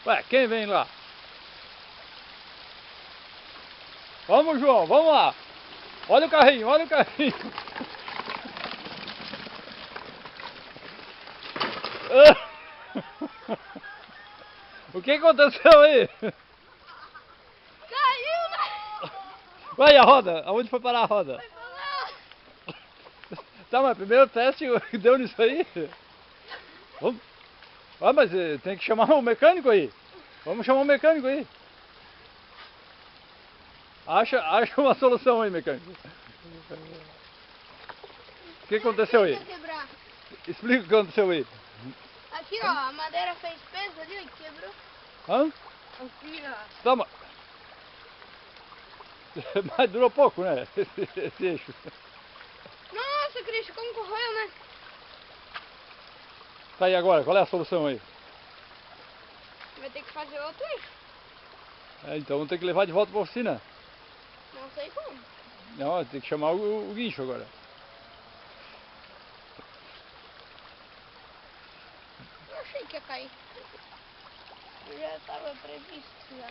Ué, quem vem lá? Vamos, João, vamos lá. Olha o carrinho, olha o carrinho. O que aconteceu aí? Caiu, né? Vai, a roda. Aonde foi parar a roda? Foi pra lá. Tá, mas primeiro teste deu nisso aí? Vamos. Ah, mas tem que chamar um mecânico aí. Vamos chamar um mecânico aí. Acha uma solução aí, mecânico. O que aconteceu aí? Quebrar. Explica o que aconteceu aí. Aqui, ó, a madeira fez peso ali e quebrou. Hã? Aqui, ó. Toma. Mas durou pouco, né? Esse eixo. Nossa, Cristo, como corroeu, né? Tá aí agora, qual é a solução aí? Vai ter que fazer outro eixo. Então vamos ter que levar de volta pra oficina. Não sei como. Não, tem que chamar o guincho agora. Eu achei que ia cair. Já estava previsto já.